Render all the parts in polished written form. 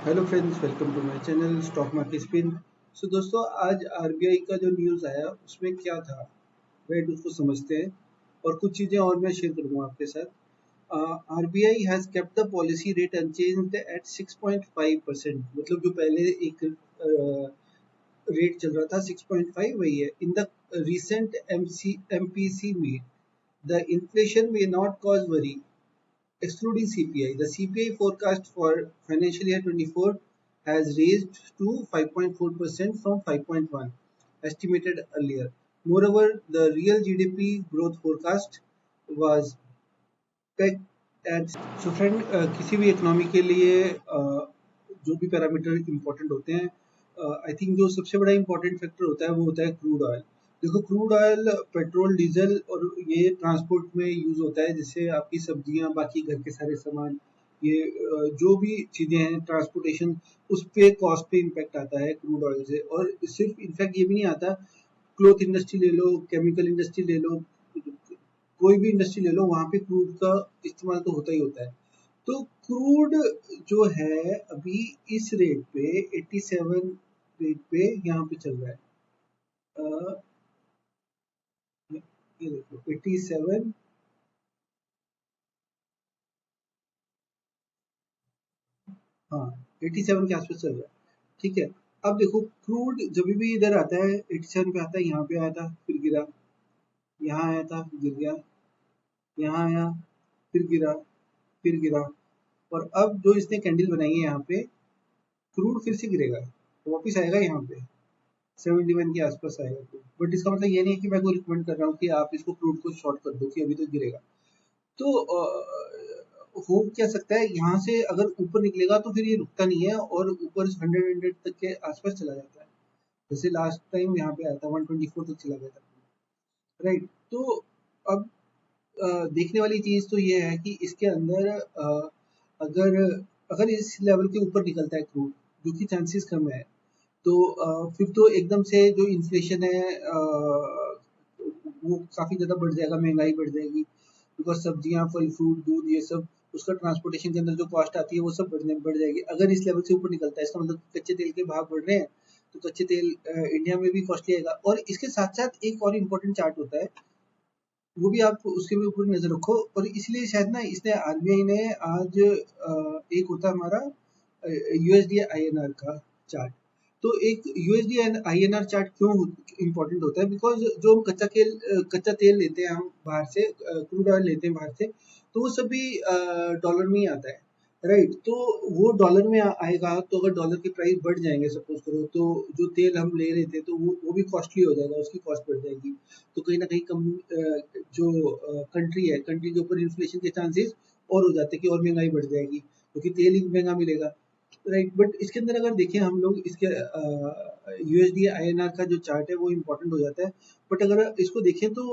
Hello friends, welcome to my channel stock market spin. So दोस्तों, आज RBI का जो न्यूज़ आया उसमें क्या था, राइट, उसको समझते हैं और कुछ चीज़ें और मैं शेयर करूँगा आपके साथ। RBI has kept the policy rate unchanged at 6.5%। मतलब जो पहले एक रेट चल रहा था 6.5 वही है। In the recent MPC meet the inflation may not cause worry. Excluding CPI, the CPI forecast for financial year 24 has raised to 5.4% from 5.1 estimated earlier. Moreover, the real GDP growth forecast was pegged at. So friend, किसी भी economy के लिए जो भी parameter important होते हैं, I think जो सबसे बड़ा इम्पोर्टेंट फैक्टर होता है वो होता है क्रूड ऑयल। देखो, क्रूड ऑयल पेट्रोल डीजल और ये ट्रांसपोर्ट में यूज़ होता है, जिससे आपकी सब्जियां बाकी घर के सारे सामान ये जो भी चीज़ें हैं ट्रांसपोर्टेशन, उस पे कॉस्ट पे इम्पैक्ट आता है क्रूड ऑयल से। और सिर्फ इनफैक्ट ये भी नहीं आता, क्लोथ इंडस्ट्री ले लो, केमिकल इंडस्ट्री ले लो, कोई भी इंडस्ट्री ले लो, वहाँ पे क्रूड का इस्तेमाल तो होता ही होता है। तो क्रूड जो है अभी इस रेट पे 87 रेट पे यहाँ पे चल रहा है। अ, ये देखो 87, हाँ 87 के आसपास चल रहा है। ठीक है, अब देखो क्रूड जब भी इधर आता है 87 पे आता है, यहाँ पे आया था फिर गिरा, यहाँ आया था गिर गया, यहाँ आया फिर गिरा, फिर गिरा, और अब जो इसने कैंडल बनाई है यहाँ पे, क्रूड फिर से गिरेगा, वापिस आएगा यहाँ पे 71 के आसपास आएगा क्रूड। बट इसका मतलब ये नहीं है कि मैं को रिकमेंड कर रहा हूँ कि आप इसको क्रूड को शॉर्ट कर दो कि अभी तो गिरेगा। तो हो क्या सकता है, यहाँ से अगर ऊपर निकलेगा तो फिर ये रुकता नहीं है और ऊपर 100 तक के आसपास चला जाता है। जैसे लास्ट टाइम यहाँ पे आया था 124 तक चला गया था, राइट। तो अब देखने वाली चीज तो ये है कि इसके अंदर अगर अगर इस लेवल के ऊपर निकलता है क्रूड, जो कि चांसेस कम है, तो फिर तो एकदम से जो इन्फ्लेशन है वो काफ़ी ज़्यादा बढ़ जाएगा, महंगाई बढ़ जाएगी। बिकॉज़ सब्जियाँ, फल, फ्रूट, दूध ये सब, उसका ट्रांसपोर्टेशन के अंदर जो कॉस्ट आती है वो सब बढ़ जाएगी। अगर इस लेवल से ऊपर निकलता है, इसका मतलब कच्चे तेल के भाव बढ़ रहे हैं, तो कच्चे तेल इंडिया में भी कॉस्टली आएगा। और इसके साथ-साथ एक और इम्पोर्टेंट चार्ट होता है, वो भी आप उसके भी ऊपर नज़र रखो। और इसलिए शायद ना इसने आरबीआई ने आज एक होता है हमारा यूएसडी आईएनआर का चार्ट। तो एक यूएसडी आईएनआर चार्ट क्यों इम्पोर्टेंट होता है, बिकॉज जो हम कच्चा तेल लेते हैं हम बाहर से, क्रूड ऑयल लेते हैं बाहर से, तो वो सभी डॉलर में ही आता है, राइट। तो वो डॉलर में आएगा, तो अगर डॉलर के प्राइस बढ़ जाएंगे सपोज करो, तो जो तेल हम ले रहे थे तो वो भी कॉस्टली हो जाएगा, उसकी कॉस्ट बढ़ जाएगी। तो कहीं ना कहीं कम जो कंट्री है, कंट्री के ऊपर इन्फ्लेशन के चांसेस और हो जाते हैं कि और महंगाई बढ़ जाएगी, क्योंकि तेल ही महंगा मिलेगा, राइट। बट इसके अंदर अगर देखें हम लोग, इसके यूएसडी आईएनआर का जो चार्ट है वो इम्पोर्टेंट हो जाता है। बट अगर इसको देखें तो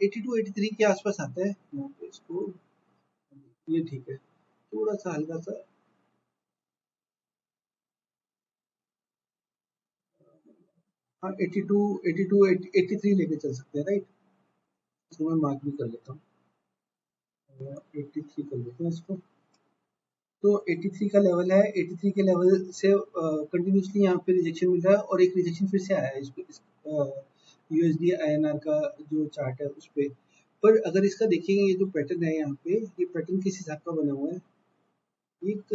82 83 के आसपास आता है यहाँ पे, इसको ये ठीक है, थोड़ा सा हल्का सा, हाँ 82 82 83 लेके चल सकते हैं, राइट। इसको मैं मार्क भी कर लेता हूँ, 83 कर लेते हैं इसको। तो 83 का लेवल है, 83 के लेवल से कंटिन्यूसली यहाँ पे रिजेक्शन मिल रहा है, और एक रिजेक्शन फिर से आया है इसको यूएसडी आईएनआर का जो चार्ट है उस पे। पर अगर इसका देखेंगे, ये जो पैटर्न है यहाँ पे, ये पैटर्न किस हिसाब का बना हुआ है, एक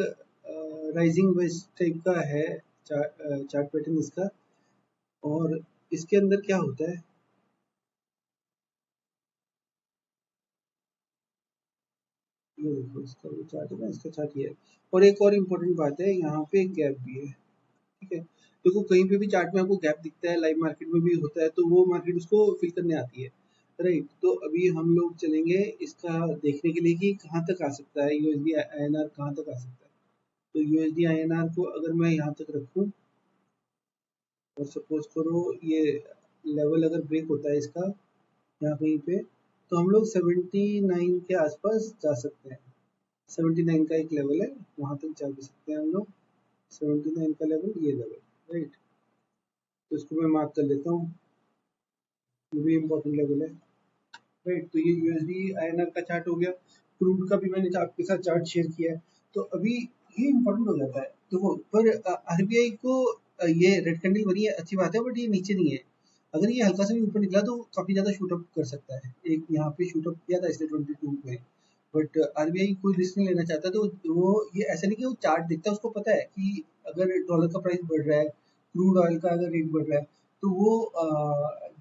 राइजिंग वेज टाइप का है चार्ट पैटर्न इसका। और इसके अंदर क्या होता है, ये देखो इसका जो चार्ट है ना, इसका चार्ट ये है। और एक और इम्पोर्टेंट बात है, यहाँ पे एक गैप भी है, ठीक है। देखो कहीं पे भी चार्ट में आपको गैप दिखता है, लाइव मार्केट में भी होता है, तो वो मार्केट उसको फिल करने आती है, राइट। तो अभी हम लोग चलेंगे इसका देखने के लिए कि कहाँ तक आ सकता है यूएसडी आईएनआर, कहाँ तक आ सकता है। तो यूएसडी आईएनआर को अगर मैं यहाँ तक रखूँ, और सपोज करो ये लेवल अगर ब्रेक होता है इसका यहाँ कहीं पे, तो हम लोग 79 के आसपास जा सकते हैं। 79 का एक लेवल है, वहाँ तक जा भी सकते हैं हम लोग। 79 का लेवल, ये लेवल, राइट। तो इसको मैं मार्क कर लेता हूँ, ये भी इम्पोर्टेंट लेवल है, राइट। तो ये यूएसडी आईएनआर का चार्ट हो गया। क्रूड का भी मैंने आपके साथ चार्ट शेयर किया है। तो अभी ये इम्पोर्टेंट हो जाता है। देखो पर आरबीआई को ये रेड कैंडल बनी है अच्छी बात है, बट ये नीचे नहीं है। अगर ये हल्का सा भी ऊपर निकला तो काफी ज्यादा शूट अप कर सकता है। एक यहाँ पे शूट अप किया था इसने 22 में, बट आरबीआई कोई रिस्क नहीं लेना चाहता, तो वो ये ऐसा नहीं कि वो चार्ट देखता है, उसको पता है कि अगर डॉलर का प्राइस बढ़ रहा है, क्रूड ऑयल का अगर रेट बढ़ रहा है, तो वो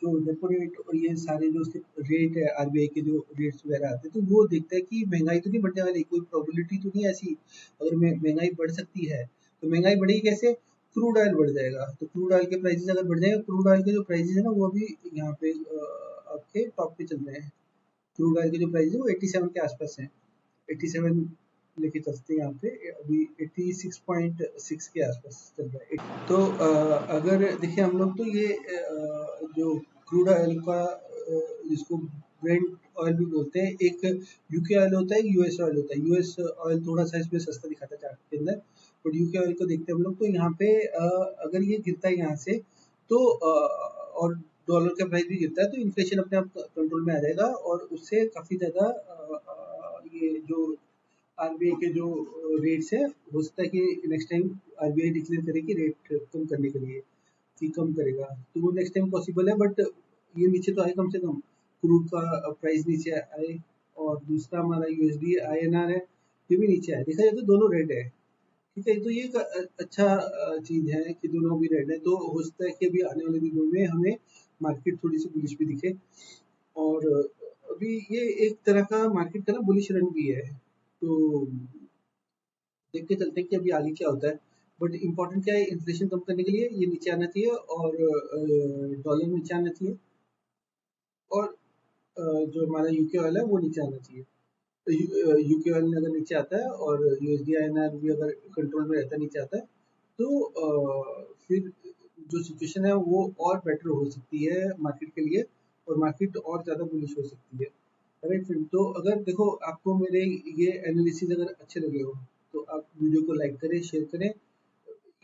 जो रेपो रेट और ये सारे जो उसके रेट है आरबीआई के जो रेट्स वगैरह आते हैं, तो वो देखता है कि महंगाई तो नहीं बढ़ने वाली, कोई प्रोबेबिलिटी तो नहीं है ऐसी। अगर महंगाई बढ़ सकती है तो महंगाई बढ़ेगी कैसे? क्रूड ऑयल बढ़ जाएगा, तो क्रूड ऑयल के प्राइसेस अगर बढ़ जाएगा, क्रूड ऑयल के जो प्राइसेस है ना वो अभी यहाँ पे आपके टॉप पे चल रहे हैं। क्रूड ऑयल के जो प्राइस है वो 87 के आसपास है। 87 लेके चलते हैं यहाँ पे, अभी 86.6 के आसपास चल रहा है। तो अगर देखिए हम लोग तो ये जो क्रूड ऑयल का जिसको ब्रेंट ऑयल भी बोलते हैं, एक यूके ऑयल होता है, यूएस ऑयल होता है। यूएस ऑयल थोड़ा सा इसमें सस्ता दिखाता है चार्ट के अंदर, बट यूके ऑयल को देखते हैं हम लोग, तो यहाँ पे अगर ये गिरता है यहाँ से, तो और डॉलर का प्राइस भी गिरता है, तो इन्फ्लेशन अपने आप कंट्रोल में आ जाएगा, और उससे काफ़ी ज़्यादा ये जो आरबीआई के जो रेट्स है, हो सकता है कि नेक्स्ट टाइम आरबीआई डिक्लेयर करे कि रेट कम करने के लिए, कि कम करेगा, तो वो नेक्स्ट टाइम पॉसिबल है। बट ये नीचे तो आए कम से कम, क्रूड का प्राइस नीचे आए, और दूसरा हमारा यूएसडी आईएनआर है, ये भी नीचे आए। देखा जाए तो दोनों रेड है, ठीक है, तो ये एक अच्छा चीज है कि दोनों भी रेड है। तो हो सकता है कि अभी आने वाले दिनों में हमें मार्केट थोड़ी सी बुलिश भी दिखे, और अभी ये एक तरह का मार्केट का ना बुलिश रन भी है। तो देख के चलते हैं कि अभी आगे क्या होता है। बट इम्पोर्टेंट क्या है, इन्फ्लेशन कम करने के लिए ये नीचे आना चाहिए, और डॉलर नीचे आना चाहिए, और जो हमारा यूके ऑयल है वो नीचे आना चाहिए। तो यूके ऑयल अगर नीचे आता है और यूएसडी आईएनआर भी अगर कंट्रोल में रहता है, नीचे आता है, तो फिर जो सिचुएशन है वो और बेटर हो सकती है मार्केट के लिए, और मार्केट और ज़्यादा बुलिश हो सकती है। राइट फ्रेंड, तो अगर देखो आपको मेरे ये एनालिसिस अगर अच्छे लगे हो, तो आप वीडियो को लाइक करें, शेयर करें।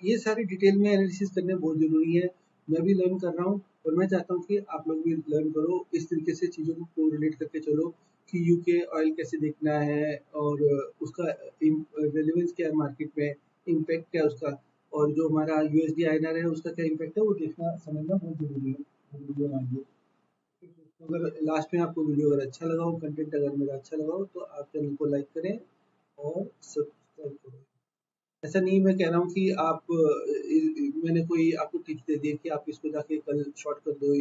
ये सारी डिटेल में एनालिसिस करने बहुत ज़रूरी है। मैं भी लर्न कर रहा हूँ, और मैं चाहता हूँ कि आप लोग भी लर्न करो, इस तरीके से चीज़ों को कोरिलेट करके चलो कि यूके ऑयल कैसे देखना है, और उसका रेलेवेंस क्या है मार्केट में, इम्पैक्ट क्या है उसका, और जो हमारा यूएसडी आईएनआर है उसका क्या इम्पैक्ट है, वो देखना समझना बहुत ज़रूरी है वीडियो हमारे लिए। तो अगर लास्ट में आपको वीडियो अगर अच्छा लगा हो, कंटेंट अगर मेरा अच्छा लगा हो, तो आप चैनल को लाइक करें और सब्सक्राइब करें। ऐसा नहीं मैं कह रहा हूँ कि आप मैंने कोई आपको टिप्स दे दिया कि आप इसको जाके कल शॉर्ट कर दो,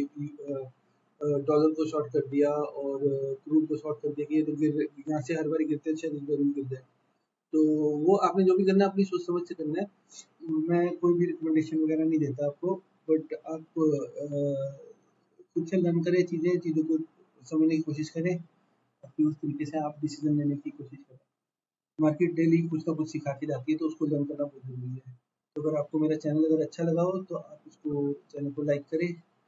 डॉलर को शॉर्ट कर दिया और क्रूड को शॉर्ट कर दिया कि ये तो गिर यहाँ से हर बार गिरते हैं, शायद इस बार भी गिर जाए। तो वो आपने जो भी करना है अपनी सोच समझ से करना है। मैं कोई भी रिकमेंडेशन वगैरह नहीं देता आपको, बट आप खुद से लर्न करें, चीज़ों को समझने की कोशिश करें, अपनी उस तरीके से आप डिसीजन लेने की कोशिश करें। मार्केट डेली कुछ ना कुछ सिखा के जाती है, तो उसको लर्न करना बहुत ज़रूरी है। तो अगर आपको मेरा चैनल अगर अच्छा लगा हो, तो आप इसको चैनल को लाइक करें,